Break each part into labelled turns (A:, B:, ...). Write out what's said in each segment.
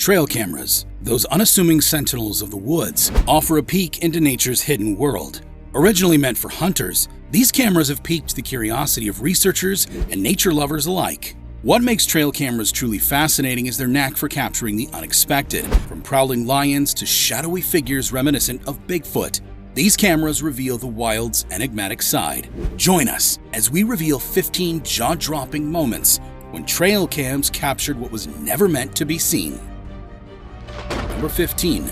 A: Trail cameras, those unassuming sentinels of the woods, offer a peek into nature's hidden world. Originally meant for hunters, these cameras have piqued the curiosity of researchers and nature lovers alike. What makes trail cameras truly fascinating is their knack for capturing the unexpected, from prowling lions to shadowy figures reminiscent of Bigfoot. These cameras reveal the wild's enigmatic side. Join us as we reveal 15 jaw-dropping moments when trail cams captured what was never meant to be seen. Number 15.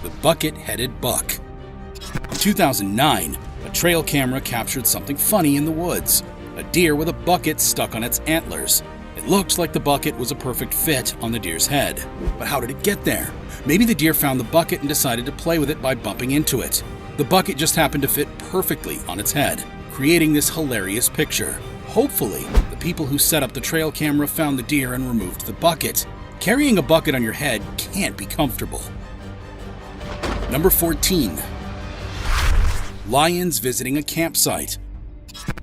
A: The bucket-headed buck. In 2009, a trail camera captured something funny in the woods. A deer with a bucket stuck on its antlers. It looked like the bucket was a perfect fit on the deer's head. But how did it get there? Maybe the deer found the bucket and decided to play with it by bumping into it. The bucket just happened to fit perfectly on its head, creating this hilarious picture. Hopefully, the people who set up the trail camera found the deer and removed the bucket. Carrying a bucket on your head can't be comfortable. Number 14. Lions visiting a campsite.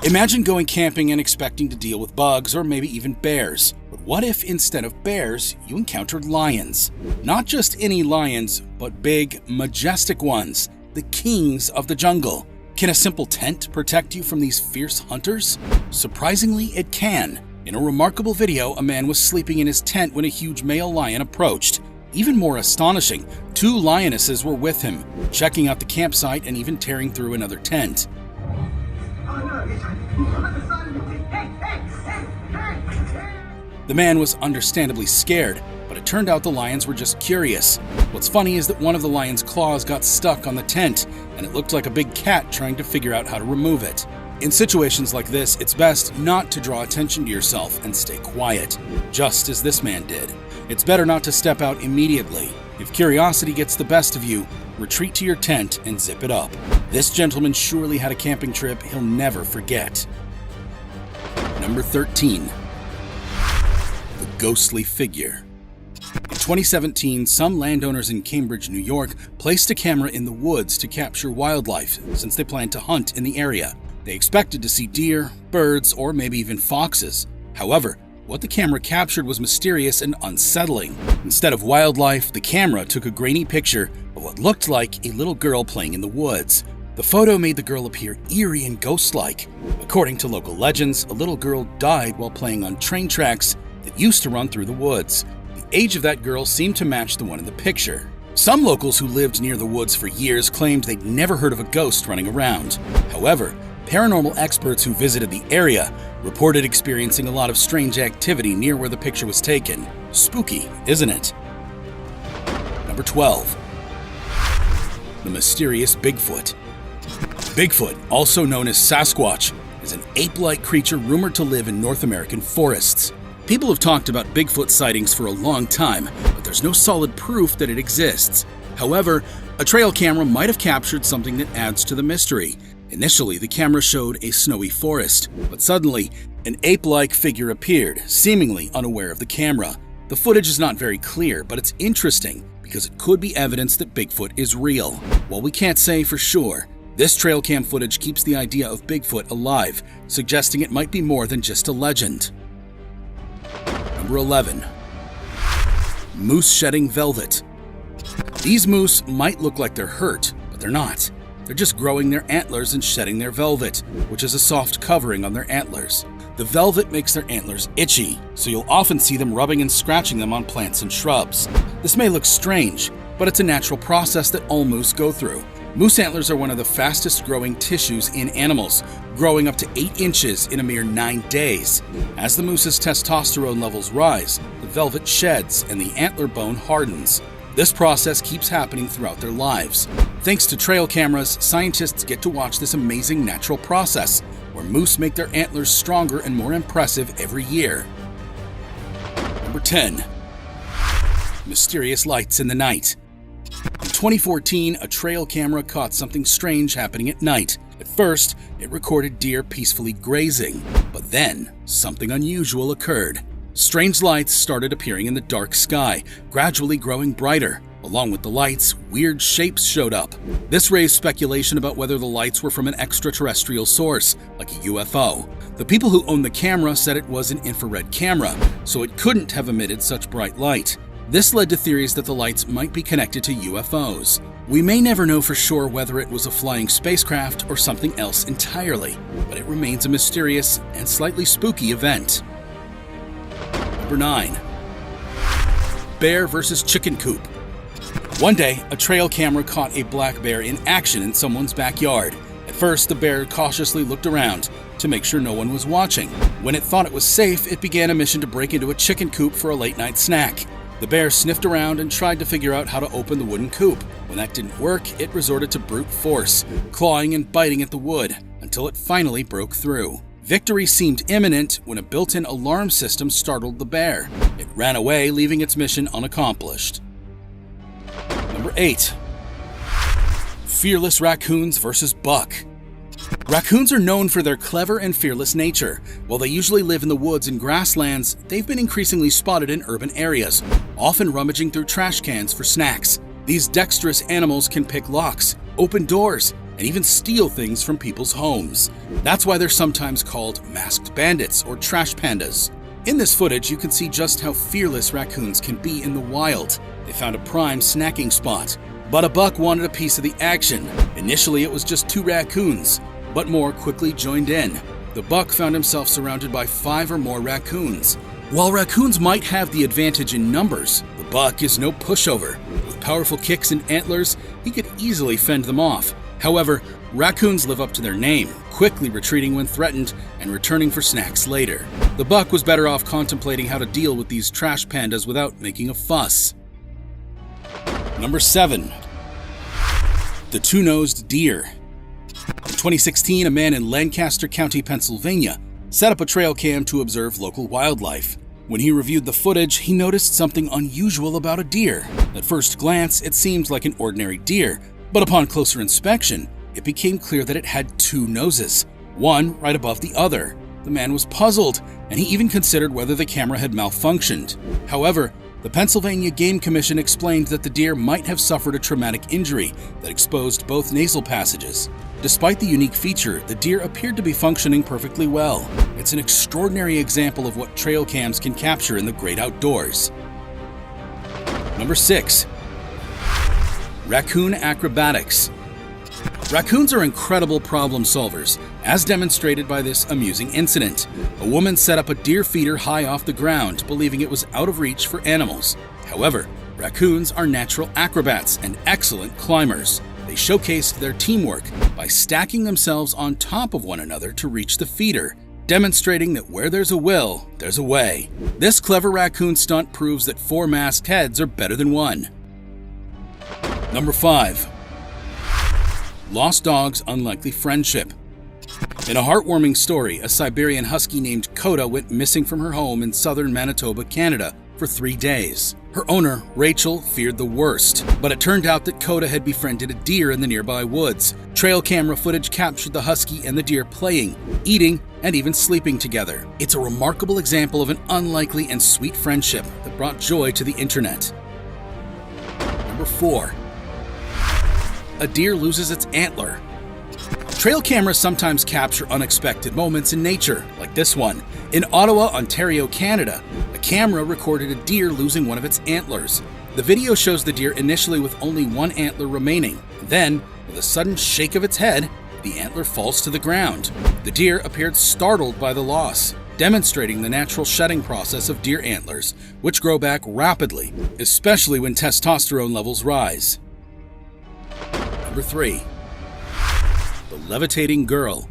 A: Imagine going camping and expecting to deal with bugs or maybe even bears. But what if instead of bears, you encountered lions? Not just any lions, but big, majestic ones, the kings of the jungle. Can a simple tent protect you from these fierce hunters? Surprisingly, it can. In a remarkable video, a man was sleeping in his tent when a huge male lion approached. Even more astonishing, 2 lionesses were with him, checking out the campsite and even tearing through another tent. The man was understandably scared, but it turned out the lions were just curious. What's funny is that one of the lion's claws got stuck on the tent, and it looked like a big cat trying to figure out how to remove it. In situations like this, it's best not to draw attention to yourself and stay quiet, just as this man did. It's better not to step out immediately. If curiosity gets the best of you, retreat to your tent and zip it up. This gentleman surely had a camping trip he'll never forget. Number 13. The ghostly figure. In 2017, some landowners in Cambridge, New York, placed a camera in the woods to capture wildlife since they planned to hunt in the area. They expected to see deer, birds, or maybe even foxes. However, what the camera captured was mysterious and unsettling. Instead of wildlife, the camera took a grainy picture of what looked like a little girl playing in the woods. The photo made the girl appear eerie and ghost-like. According to local legends, a little girl died while playing on train tracks that used to run through the woods. The age of that girl seemed to match the one in the picture. Some locals who lived near the woods for years claimed they'd never heard of a ghost running around. However, paranormal experts who visited the area reported experiencing a lot of strange activity near where the picture was taken. Spooky, isn't it? Number 12. The mysterious Bigfoot. Bigfoot, also known as Sasquatch, is an ape-like creature rumored to live in North American forests. People have talked about Bigfoot sightings for a long time, but there's no solid proof that it exists. However, a trail camera might have captured something that adds to the mystery. Initially, the camera showed a snowy forest, but suddenly, an ape-like figure appeared, seemingly unaware of the camera. The footage is not very clear, but it's interesting because it could be evidence that Bigfoot is real. While we can't say for sure, this trail cam footage keeps the idea of Bigfoot alive, suggesting it might be more than just a legend. Number 11. Moose shedding velvet. These moose might look like they're hurt, but they're not. They're just growing their antlers and shedding their velvet, which is a soft covering on their antlers. The velvet makes their antlers itchy, so you'll often see them rubbing and scratching them on plants and shrubs. This may look strange, but it's a natural process that all moose go through. Moose antlers are one of the fastest growing tissues in animals, growing up to 8 inches in a mere 9 days. As the moose's testosterone levels rise, the velvet sheds and the antler bone hardens. This process keeps happening throughout their lives. Thanks to trail cameras, scientists get to watch this amazing natural process, where moose make their antlers stronger and more impressive every year. Number 10. Mysterious lights in the night. In 2014, a trail camera caught something strange happening at night. At first, it recorded deer peacefully grazing, but then something unusual occurred. Strange lights started appearing in the dark sky, gradually growing brighter. Along with the lights, weird shapes showed up. This raised speculation about whether the lights were from an extraterrestrial source, like a UFO. The people who owned the camera said it was an infrared camera, so it couldn't have emitted such bright light. This led to theories that the lights might be connected to UFOs. We may never know for sure whether it was a flying spacecraft or something else entirely, but it remains a mysterious and slightly spooky event. Number 9. Bear versus chicken coop. One day, a trail camera caught a black bear in action in someone's backyard. At first, the bear cautiously looked around to make sure no one was watching. When it thought it was safe, it began a mission to break into a chicken coop for a late-night snack. The bear sniffed around and tried to figure out how to open the wooden coop. When that didn't work, it resorted to brute force, clawing and biting at the wood, until it finally broke through. Victory seemed imminent when a built-in alarm system startled the bear. It ran away, leaving its mission unaccomplished. Number 8. Fearless raccoons versus buck. Raccoons are known for their clever and fearless nature. While they usually live in the woods and grasslands, they've been increasingly spotted in urban areas, often rummaging through trash cans for snacks. These dexterous animals can pick locks, open doors, and even steal things from people's homes. That's why they're sometimes called masked bandits or trash pandas. In this footage, you can see just how fearless raccoons can be in the wild. They found a prime snacking spot, but a buck wanted a piece of the action. Initially, it was just 2 raccoons, but more quickly joined in. The buck found himself surrounded by 5 or more raccoons. While raccoons might have the advantage in numbers, the buck is no pushover. With powerful kicks and antlers, he could easily fend them off. However, raccoons live up to their name, quickly retreating when threatened and returning for snacks later. The buck was better off contemplating how to deal with these trash pandas without making a fuss. Number 7. The two-nosed deer. In 2016, a man in Lancaster County, Pennsylvania, set up a trail cam to observe local wildlife. When he reviewed the footage, he noticed something unusual about a deer. At first glance, it seemed like an ordinary deer, but upon closer inspection, it became clear that it had 2 noses, one right above the other. The man was puzzled, and he even considered whether the camera had malfunctioned. However, the Pennsylvania Game Commission explained that the deer might have suffered a traumatic injury that exposed both nasal passages. Despite the unique feature, the deer appeared to be functioning perfectly well. It's an extraordinary example of what trail cams can capture in the great outdoors. Number 6. Raccoon acrobatics. Raccoons are incredible problem solvers, as demonstrated by this amusing incident. A woman set up a deer feeder high off the ground, believing it was out of reach for animals. However, raccoons are natural acrobats and excellent climbers. They showcased their teamwork by stacking themselves on top of one another to reach the feeder, demonstrating that where there's a will, there's a way. This clever raccoon stunt proves that 4 masked heads are better than 1. Number 5. Lost dog's unlikely friendship. In a heartwarming story, a Siberian husky named Coda went missing from her home in southern Manitoba, Canada, for 3 days. Her owner, Rachel, feared the worst, but it turned out that Coda had befriended a deer in the nearby woods. Trail camera footage captured the husky and the deer playing, eating, and even sleeping together. It's a remarkable example of an unlikely and sweet friendship that brought joy to the internet. Number 4. A deer loses its antler. Trail cameras sometimes capture unexpected moments in nature, like this one. In Ottawa, Ontario, Canada, a camera recorded a deer losing one of its antlers. The video shows the deer initially with only 1 antler remaining. Then, with a sudden shake of its head, the antler falls to the ground. The deer appeared startled by the loss, demonstrating the natural shedding process of deer antlers, which grow back rapidly, especially when testosterone levels rise. Number 3. The levitating girl.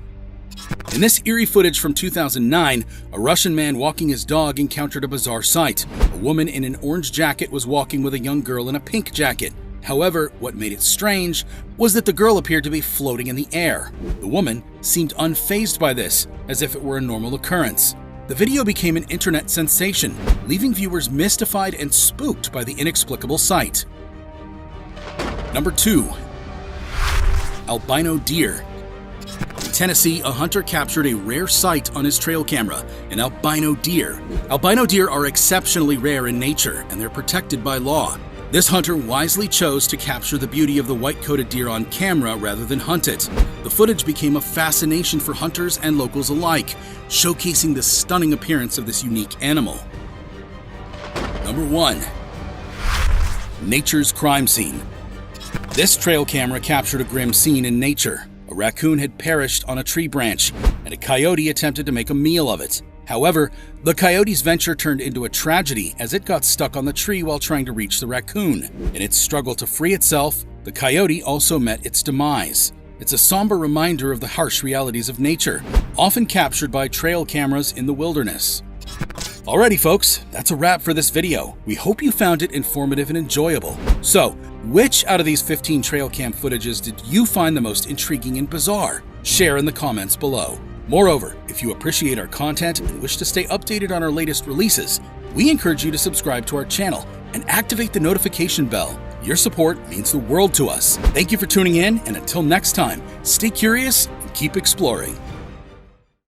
A: In this eerie footage from 2009, a Russian man walking his dog encountered a bizarre sight. A woman in an orange jacket was walking with a young girl in a pink jacket. However, what made it strange was that the girl appeared to be floating in the air. The woman seemed unfazed by this, as if it were a normal occurrence. The video became an internet sensation, leaving viewers mystified and spooked by the inexplicable sight. Number 2. Albino deer. In Tennessee, a hunter captured a rare sight on his trail camera, an albino deer. Albino deer are exceptionally rare in nature, and they're protected by law. This hunter wisely chose to capture the beauty of the white-coated deer on camera rather than hunt it. The footage became a fascination for hunters and locals alike, showcasing the stunning appearance of this unique animal. Number 1. nature's crime scene. This trail camera captured a grim scene in nature. A raccoon had perished on a tree branch, and a coyote attempted to make a meal of it. However, the coyote's venture turned into a tragedy as it got stuck on the tree while trying to reach the raccoon. In its struggle to free itself, the coyote also met its demise. It's a somber reminder of the harsh realities of nature, often captured by trail cameras in the wilderness. Alrighty folks, that's a wrap for this video. We hope you found it informative and enjoyable. So, which out of these 15 trail cam footages did you find the most intriguing and bizarre? Share in the comments below. Moreover, if you appreciate our content and wish to stay updated on our latest releases, we encourage you to subscribe to our channel and activate the notification bell. Your support means the world to us. Thank you for tuning in, and until next time, stay curious and keep exploring.